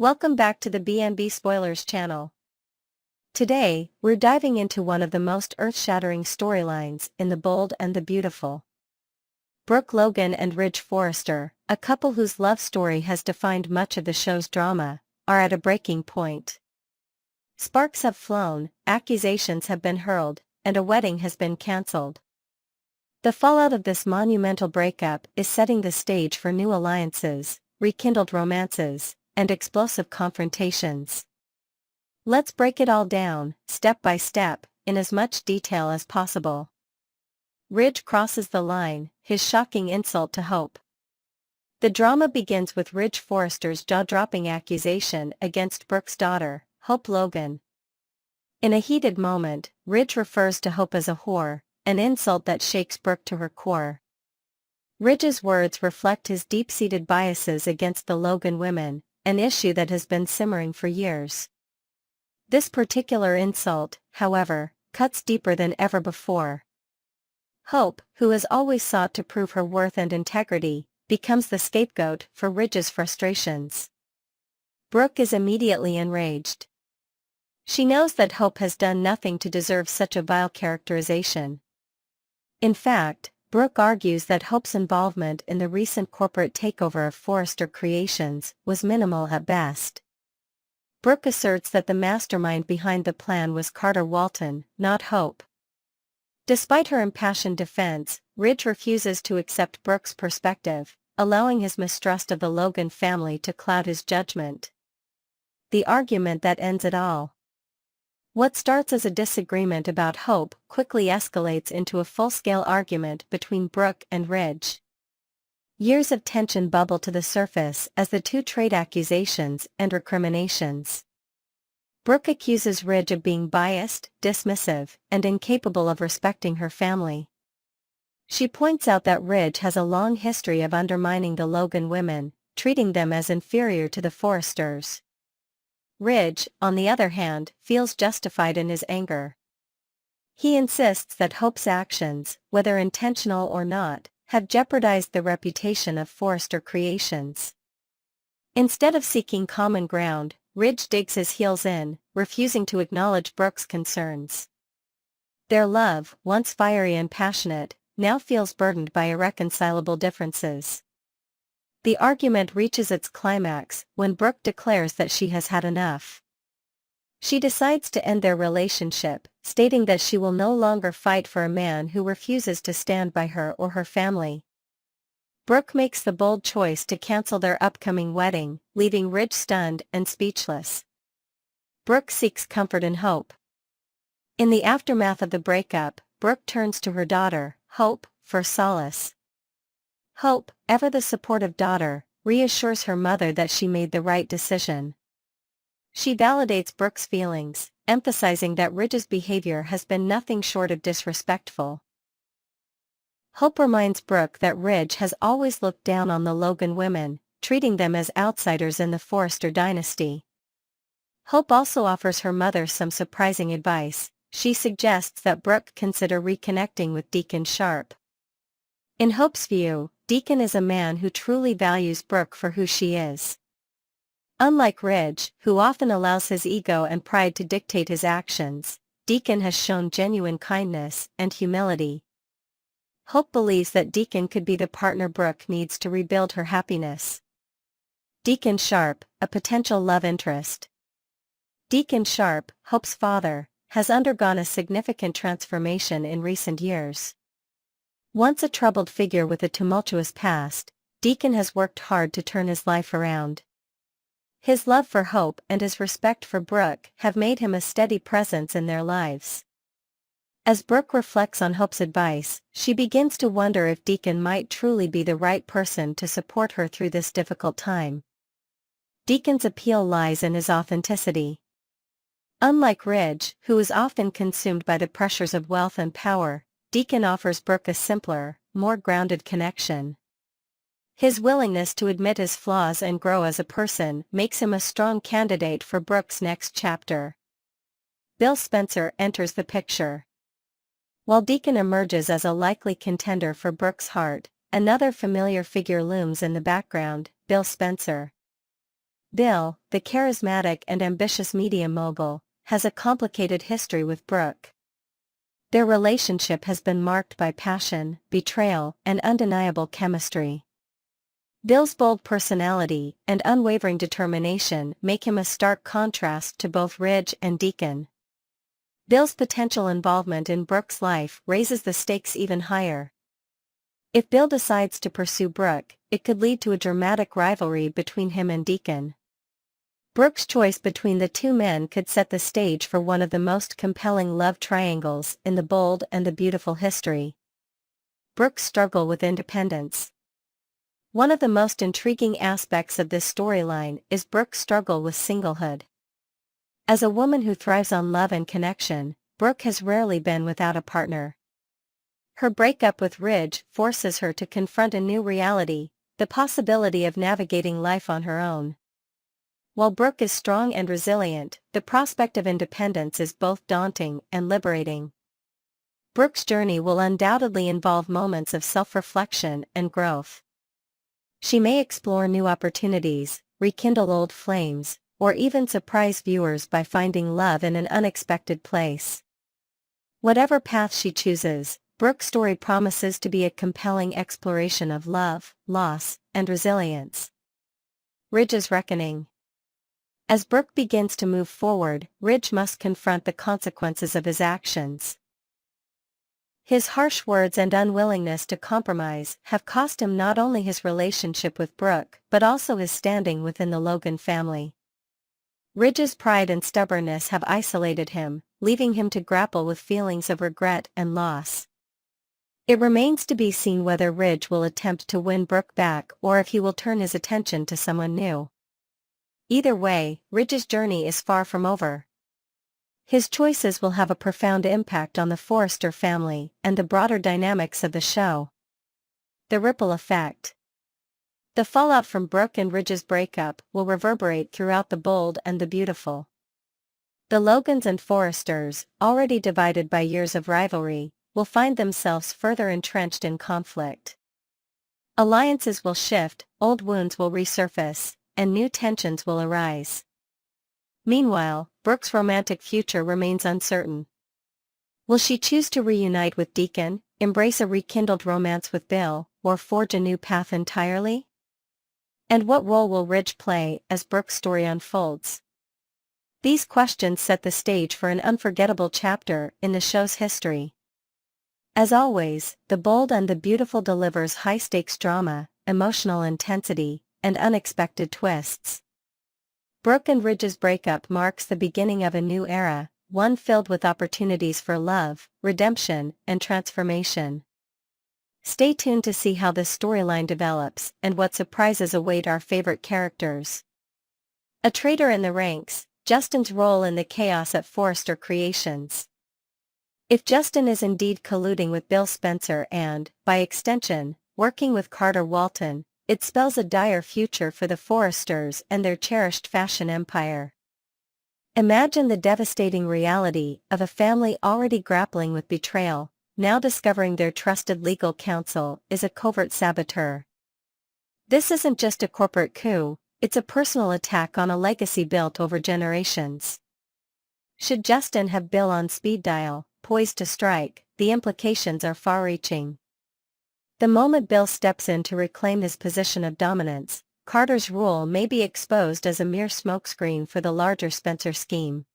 Welcome back to the B&B Spoilers channel. Today, we're diving into one of the most earth-shattering storylines in The Bold and the Beautiful. Brooke Logan and Ridge Forrester, a couple whose love story has defined much of the show's drama, are at a breaking point. Sparks have flown, accusations have been hurled, and a wedding has been cancelled. The fallout of this monumental breakup is setting the stage for new alliances, rekindled romances, and explosive confrontations. Let's break it all down, step by step, in as much detail as possible. Ridge crosses the line, his shocking insult to Hope. The drama begins with Ridge Forrester's jaw-dropping accusation against Brooke's daughter, Hope Logan. In a heated moment, Ridge refers to Hope as a whore, an insult that shakes Brooke to her core. Ridge's words reflect his deep-seated biases against the Logan women, an issue that has been simmering for years. This particular insult, however, cuts deeper than ever before. Hope, who has always sought to prove her worth and integrity, becomes the scapegoat for Ridge's frustrations. Brooke is immediately enraged. She knows that Hope has done nothing to deserve such a vile characterization. In fact, Brooke argues that Hope's involvement in the recent corporate takeover of Forrester Creations was minimal at best. Brooke asserts that the mastermind behind the plan was Carter Walton, not Hope. Despite her impassioned defense, Ridge refuses to accept Brooke's perspective, allowing his mistrust of the Logan family to cloud his judgment. The argument that ends it all. What starts as a disagreement about Hope quickly escalates into a full-scale argument between Brooke and Ridge. Years of tension bubble to the surface as the two trade accusations and recriminations. Brooke accuses Ridge of being biased, dismissive, and incapable of respecting her family. She points out that Ridge has a long history of undermining the Logan women, treating them as inferior to the Forresters. Ridge, on the other hand, feels justified in his anger. He insists that Hope's actions, whether intentional or not, have jeopardized the reputation of Forrester Creations. Instead of seeking common ground, Ridge digs his heels in, refusing to acknowledge Brooke's concerns. Their love, once fiery and passionate, now feels burdened by irreconcilable differences. The argument reaches its climax when Brooke declares that she has had enough. She decides to end their relationship, stating that she will no longer fight for a man who refuses to stand by her or her family. Brooke makes the bold choice to cancel their upcoming wedding, leaving Ridge stunned and speechless. Brooke seeks comfort and hope. In the aftermath of the breakup, Brooke turns to her daughter, Hope, for solace. Hope, ever the supportive daughter, reassures her mother that she made the right decision. She validates Brooke's feelings, emphasizing that Ridge's behavior has been nothing short of disrespectful. Hope reminds Brooke that Ridge has always looked down on the Logan women, treating them as outsiders in the Forrester dynasty. Hope also offers her mother some surprising advice. She suggests that Brooke consider reconnecting with Deacon Sharp. In Hope's view, Deacon is a man who truly values Brooke for who she is. Unlike Ridge, who often allows his ego and pride to dictate his actions, Deacon has shown genuine kindness and humility. Hope believes that Deacon could be the partner Brooke needs to rebuild her happiness. Deacon Sharp, a potential love interest. Deacon Sharp, Hope's father, has undergone a significant transformation in recent years. Once a troubled figure with a tumultuous past, Deacon has worked hard to turn his life around. His love for Hope and his respect for Brooke have made him a steady presence in their lives. As Brooke reflects on Hope's advice, she begins to wonder if Deacon might truly be the right person to support her through this difficult time. Deacon's appeal lies in his authenticity. Unlike Ridge, who is often consumed by the pressures of wealth and power, Deacon offers Brooke a simpler, more grounded connection. His willingness to admit his flaws and grow as a person makes him a strong candidate for Brooke's next chapter. Bill Spencer enters the picture. While Deacon emerges as a likely contender for Brooke's heart, another familiar figure looms in the background, Bill Spencer. Bill, the charismatic and ambitious media mogul, has a complicated history with Brooke. Their relationship has been marked by passion, betrayal, and undeniable chemistry. Bill's bold personality and unwavering determination make him a stark contrast to both Ridge and Deacon. Bill's potential involvement in Brooke's life raises the stakes even higher. If Bill decides to pursue Brooke, it could lead to a dramatic rivalry between him and Deacon. Brooke's choice between the two men could set the stage for one of the most compelling love triangles in the Bold and the Beautiful history. Brooke's struggle with independence. One of the most intriguing aspects of this storyline is Brooke's struggle with singlehood. As a woman who thrives on love and connection, Brooke has rarely been without a partner. Her breakup with Ridge forces her to confront a new reality, the possibility of navigating life on her own. While Brooke is strong and resilient, the prospect of independence is both daunting and liberating. Brooke's journey will undoubtedly involve moments of self-reflection and growth. She may explore new opportunities, rekindle old flames, or even surprise viewers by finding love in an unexpected place. Whatever path she chooses, Brooke's story promises to be a compelling exploration of love, loss, and resilience. Ridge's reckoning. As Brooke begins to move forward, Ridge must confront the consequences of his actions. His harsh words and unwillingness to compromise have cost him not only his relationship with Brooke but also his standing within the Logan family. Ridge's pride and stubbornness have isolated him, leaving him to grapple with feelings of regret and loss. It remains to be seen whether Ridge will attempt to win Brooke back or if he will turn his attention to someone new. Either way, Ridge's journey is far from over. His choices will have a profound impact on the Forrester family and the broader dynamics of the show. The ripple effect. The fallout from Brooke and Ridge's breakup will reverberate throughout the Bold and the Beautiful. The Logans and Forresters, already divided by years of rivalry, will find themselves further entrenched in conflict. Alliances will shift, old wounds will resurface, and new tensions will arise. Meanwhile, Brooke's romantic future remains uncertain. Will she choose to reunite with Deacon, embrace a rekindled romance with Bill, or forge a new path entirely? And what role will Ridge play as Brooke's story unfolds? These questions set the stage for an unforgettable chapter in the show's history. As always, The Bold and the Beautiful delivers high-stakes drama, emotional intensity, and unexpected twists. Brooke and Ridge's breakup marks the beginning of a new era, one filled with opportunities for love, redemption, and transformation. Stay tuned to see how this storyline develops and what surprises await our favorite characters. A traitor in the ranks, Justin's role in the chaos at Forrester Creations. If Justin is indeed colluding with Bill Spencer and, by extension, working with Carter Walton, it spells a dire future for the Forresters and their cherished fashion empire. Imagine the devastating reality of a family already grappling with betrayal, now discovering their trusted legal counsel is a covert saboteur. This isn't just a corporate coup, it's a personal attack on a legacy built over generations. Should Justin have Bill on speed dial, poised to strike, the implications are far-reaching. The moment Bill steps in to reclaim his position of dominance, Carter's rule may be exposed as a mere smokescreen for the larger Spencer scheme.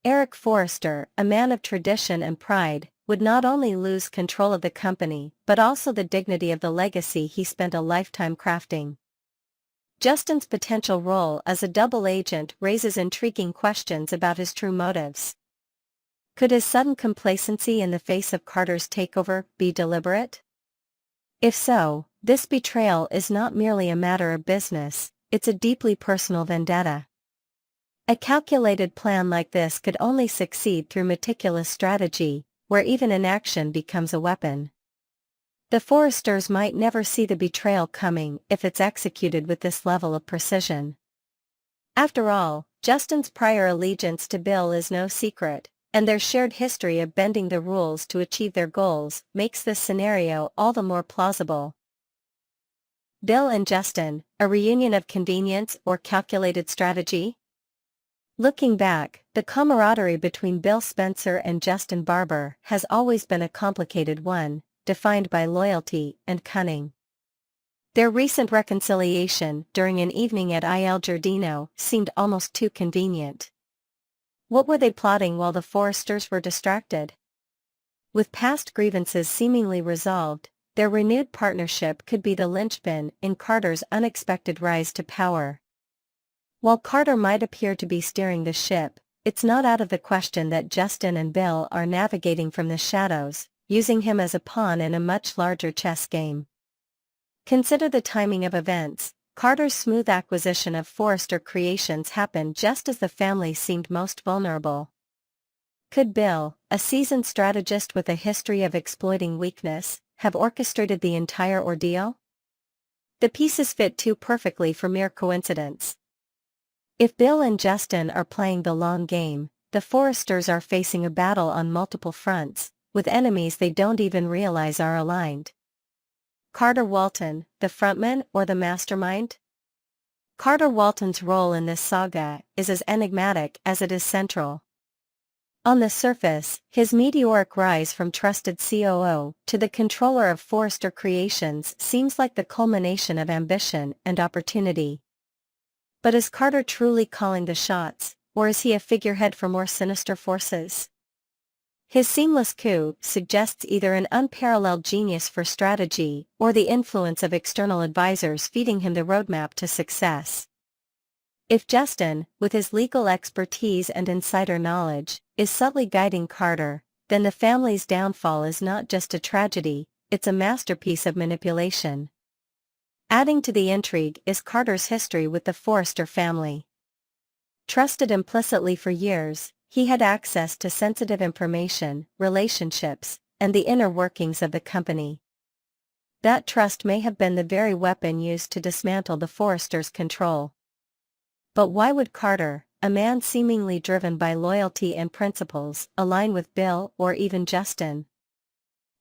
Eric Forrester, a man of tradition and pride, would not only lose control of the company but also the dignity of the legacy he spent a lifetime crafting. Justin's potential role as a double agent raises intriguing questions about his true motives. Could his sudden complacency in the face of Carter's takeover be deliberate? If so, this betrayal is not merely a matter of business, it's a deeply personal vendetta. A calculated plan like this could only succeed through meticulous strategy, where even inaction becomes a weapon. The Forresters might never see the betrayal coming if it's executed with this level of precision. After all, Justin's prior allegiance to Bill is no secret, and their shared history of bending the rules to achieve their goals makes this scenario all the more plausible. Bill and Justin, a reunion of convenience or calculated strategy? Looking back, the camaraderie between Bill Spencer and Justin Barber has always been a complicated one, defined by loyalty and cunning. Their recent reconciliation during an evening at Il Giardino seemed almost too convenient. What were they plotting while the Forresters were distracted? With past grievances seemingly resolved, their renewed partnership could be the linchpin in Carter's unexpected rise to power. While Carter might appear to be steering the ship, it's not out of the question that Justin and Bill are navigating from the shadows, using him as a pawn in a much larger chess game. Consider the timing of events. Carter's smooth acquisition of Forrester Creations happened just as the family seemed most vulnerable. Could Bill, a seasoned strategist with a history of exploiting weakness, have orchestrated the entire ordeal? The pieces fit too perfectly for mere coincidence. If Bill and Justin are playing the long game, the Forresters are facing a battle on multiple fronts, with enemies they don't even realize are aligned. Carter Walton, the frontman or the mastermind? Carter Walton's role in this saga is as enigmatic as it is central. On the surface, his meteoric rise from trusted COO to the controller of Forrester Creations seems like the culmination of ambition and opportunity. But is Carter truly calling the shots, or is he a figurehead for more sinister forces? His seamless coup suggests either an unparalleled genius for strategy or the influence of external advisors feeding him the roadmap to success. If Justin, with his legal expertise and insider knowledge, is subtly guiding Carter, then the family's downfall is not just a tragedy, it's a masterpiece of manipulation. Adding to the intrigue is Carter's history with the Forrester family. Trusted implicitly for years, he had access to sensitive information, relationships, and the inner workings of the company. That trust may have been the very weapon used to dismantle the Forresters' control. But why would Carter, a man seemingly driven by loyalty and principles, align with Bill or even Justin?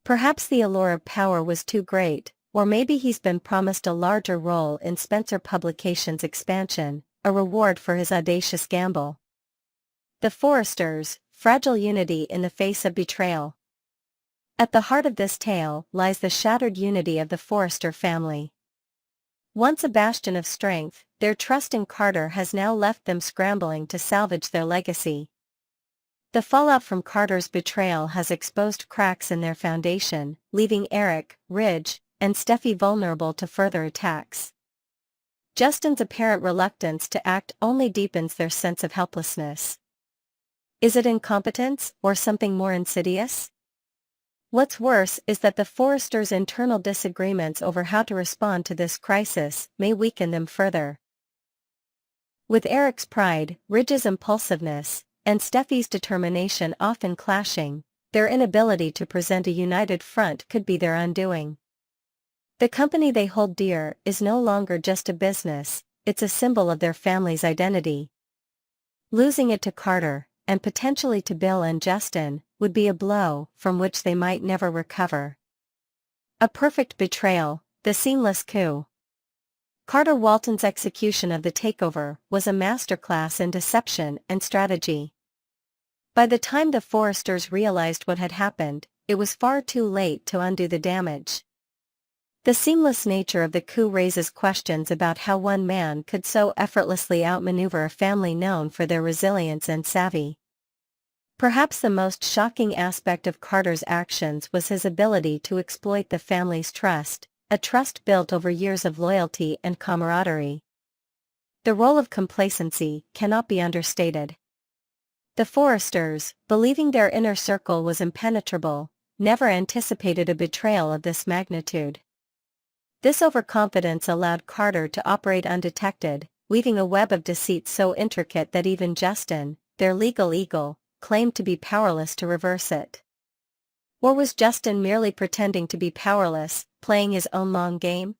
Perhaps the allure of power was too great, or maybe he's been promised a larger role in Spencer Publications' expansion, a reward for his audacious gamble. The Forresters, fragile unity in the face of betrayal. At the heart of this tale lies the shattered unity of the Forrester family. Once a bastion of strength, their trust in Carter has now left them scrambling to salvage their legacy. The fallout from Carter's betrayal has exposed cracks in their foundation, leaving Eric, Ridge, and Steffi vulnerable to further attacks. Justin's apparent reluctance to act only deepens their sense of helplessness. Is it incompetence, or something more insidious? What's worse is that the Forresters' internal disagreements over how to respond to this crisis may weaken them further. With Eric's pride, Ridge's impulsiveness, and Steffi's determination often clashing, their inability to present a united front could be their undoing. The company they hold dear is no longer just a business, it's a symbol of their family's identity. Losing it to Carter, and potentially to Bill and Justin, would be a blow from which they might never recover. A perfect betrayal, the seamless coup. Carter Walton's execution of the takeover was a masterclass in deception and strategy. By the time the Forresters realized what had happened, it was far too late to undo the damage. The seamless nature of the coup raises questions about how one man could so effortlessly outmaneuver a family known for their resilience and savvy. Perhaps the most shocking aspect of Carter's actions was his ability to exploit the family's trust, a trust built over years of loyalty and camaraderie. The role of complacency cannot be understated. The Forresters, believing their inner circle was impenetrable, never anticipated a betrayal of this magnitude. This overconfidence allowed Carter to operate undetected, weaving a web of deceit so intricate that even Justin, their legal eagle, claimed to be powerless to reverse it. Or was Justin merely pretending to be powerless, playing his own long game?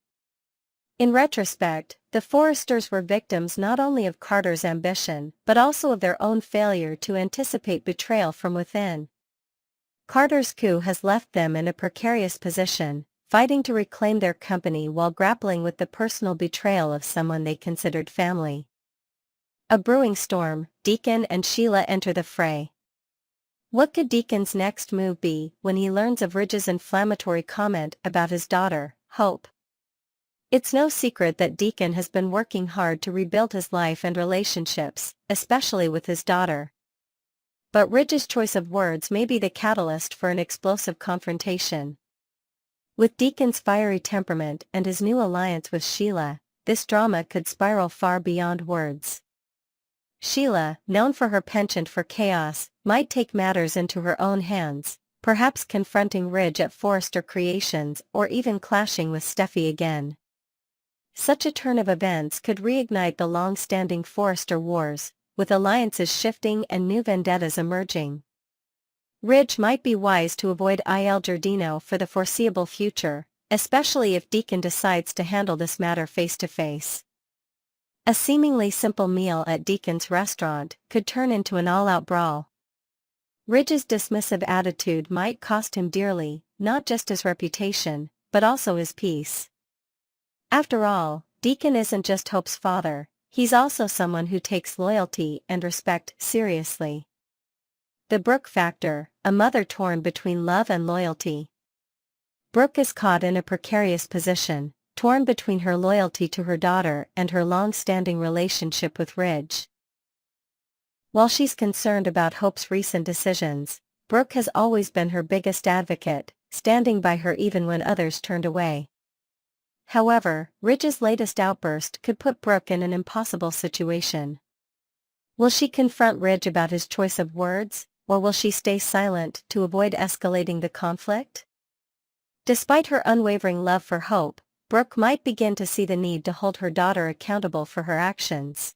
In retrospect, the Forresters were victims not only of Carter's ambition but also of their own failure to anticipate betrayal from within. Carter's coup has left them in a precarious position, fighting to reclaim their company while grappling with the personal betrayal of someone they considered family. A brewing storm, Deacon and Sheila enter the fray. What could Deacon's next move be when he learns of Ridge's inflammatory comment about his daughter, Hope? It's no secret that Deacon has been working hard to rebuild his life and relationships, especially with his daughter. But Ridge's choice of words may be the catalyst for an explosive confrontation. With Deacon's fiery temperament and his new alliance with Sheila, this drama could spiral far beyond words. Sheila, known for her penchant for chaos, might take matters into her own hands, perhaps confronting Ridge at Forrester Creations or even clashing with Steffi again. Such a turn of events could reignite the long-standing Forrester Wars, with alliances shifting and new vendettas emerging. Ridge might be wise to avoid Il Giardino for the foreseeable future, especially if Deacon decides to handle this matter face-to-face. A seemingly simple meal at Deacon's restaurant could turn into an all-out brawl. Ridge's dismissive attitude might cost him dearly, not just his reputation, but also his peace. After all, Deacon isn't just Hope's father, he's also someone who takes loyalty and respect seriously. The Brooke factor, a mother torn between love and loyalty. Brooke is caught in a precarious position, torn between her loyalty to her daughter and her long-standing relationship with Ridge. While she's concerned about Hope's recent decisions, Brooke has always been her biggest advocate, standing by her even when others turned away. However, Ridge's latest outburst could put Brooke in an impossible situation. Will she confront Ridge about his choice of words, or will she stay silent to avoid escalating the conflict? Despite her unwavering love for Hope, Brooke might begin to see the need to hold her daughter accountable for her actions.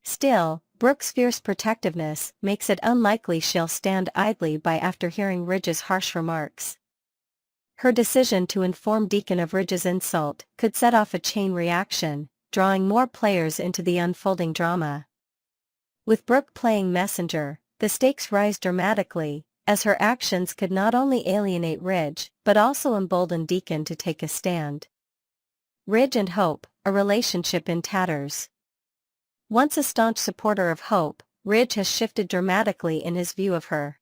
Still, Brooke's fierce protectiveness makes it unlikely she'll stand idly by after hearing Ridge's harsh remarks. Her decision to inform Deacon of Ridge's insult could set off a chain reaction, drawing more players into the unfolding drama. With Brooke playing messenger, the stakes rise dramatically, as her actions could not only alienate Ridge but also embolden Deacon to take a stand. Ridge and Hope, a relationship in tatters. Once a staunch supporter of Hope, Ridge has shifted dramatically in his view of her.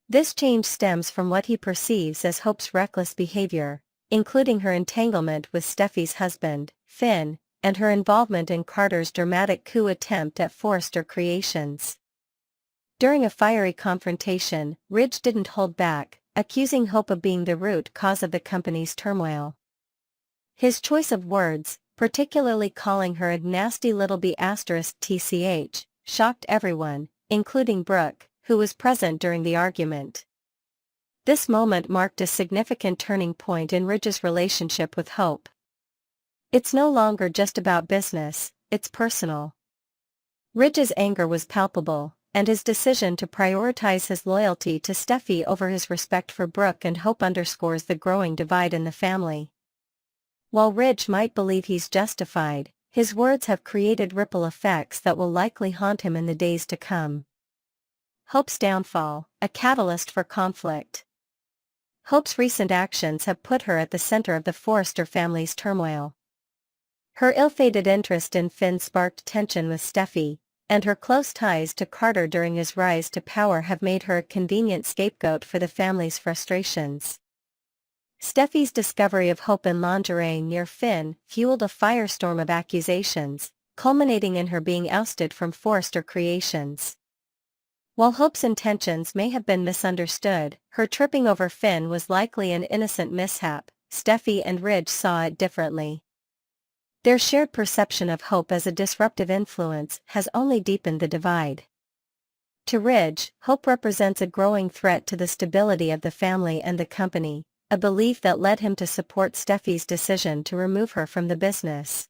This change stems from what he perceives as Hope's reckless behavior, including her entanglement with Steffi's husband, Finn, and her involvement in Carter's dramatic coup attempt at Forrester Creations. During a fiery confrontation, Ridge didn't hold back, accusing Hope of being the root cause of the company's turmoil. His choice of words, particularly calling her a nasty little b*tch, shocked everyone, including Brooke, who was present during the argument. This moment marked a significant turning point in Ridge's relationship with Hope. It's no longer just about business, it's personal. Ridge's anger was palpable, and his decision to prioritize his loyalty to Steffi over his respect for Brooke and Hope underscores the growing divide in the family. While Ridge might believe he's justified, his words have created ripple effects that will likely haunt him in the days to come. Hope's downfall, a catalyst for conflict. Hope's recent actions have put her at the center of the Forrester family's turmoil. Her ill-fated interest in Finn sparked tension with Steffi, and her close ties to Carter during his rise to power have made her a convenient scapegoat for the family's frustrations. Steffi's discovery of Hope in lingerie near Finn fueled a firestorm of accusations, culminating in her being ousted from Forrester Creations. While Hope's intentions may have been misunderstood, her tripping over Finn was likely an innocent mishap. Steffi and Ridge saw it differently. Their shared perception of Hope as a disruptive influence has only deepened the divide. To Ridge, Hope represents a growing threat to the stability of the family and the company, a belief that led him to support Steffi's decision to remove her from the business.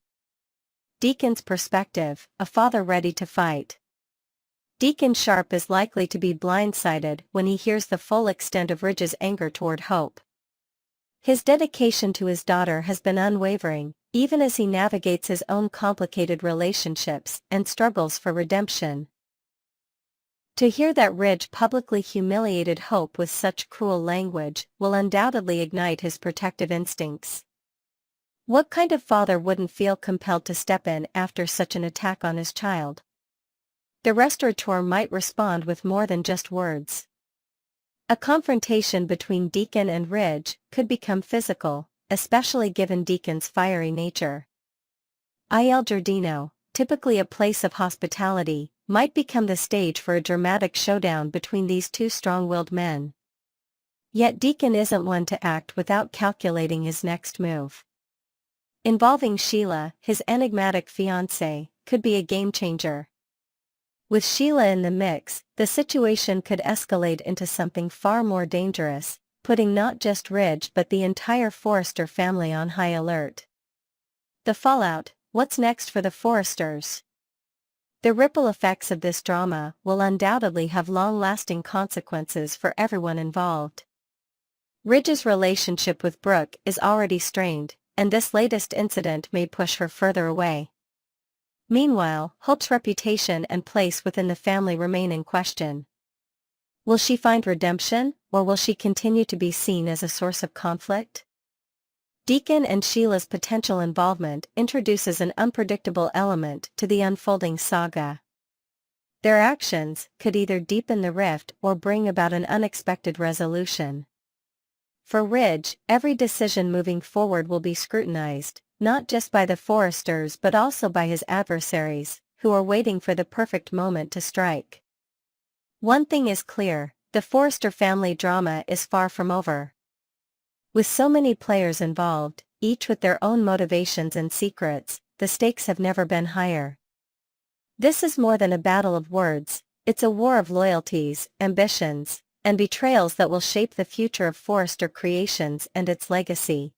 Deacon's perspective, a father ready to fight. Deacon Sharp is likely to be blindsided when he hears the full extent of Ridge's anger toward Hope. His dedication to his daughter has been unwavering, even as he navigates his own complicated relationships and struggles for redemption. To hear that Ridge publicly humiliated Hope with such cruel language will undoubtedly ignite his protective instincts. What kind of father wouldn't feel compelled to step in after such an attack on his child? The restaurateur might respond with more than just words. A confrontation between Deacon and Ridge could become physical, especially given Deacon's fiery nature. Il Giardino, typically a place of hospitality, might become the stage for a dramatic showdown between these two strong-willed men. Yet Deacon isn't one to act without calculating his next move. Involving Sheila, his enigmatic fiancée, could be a game-changer. With Sheila in the mix, the situation could escalate into something far more dangerous, putting not just Ridge but the entire Forrester family on high alert. The fallout: what's next for the Forresters? The ripple effects of this drama will undoubtedly have long-lasting consequences for everyone involved. Ridge's relationship with Brooke is already strained, and this latest incident may push her further away. Meanwhile, Hope's reputation and place within the family remain in question. Will she find redemption, or will she continue to be seen as a source of conflict? Deacon and Sheila's potential involvement introduces an unpredictable element to the unfolding saga. Their actions could either deepen the rift or bring about an unexpected resolution. For Ridge, every decision moving forward will be scrutinized, not just by the Forresters but also by his adversaries, who are waiting for the perfect moment to strike. One thing is clear: the Forrester family drama is far from over. With so many players involved, each with their own motivations and secrets, the stakes have never been higher. This is more than a battle of words, it's a war of loyalties, ambitions, and betrayals that will shape the future of Forrester Creations and its legacy.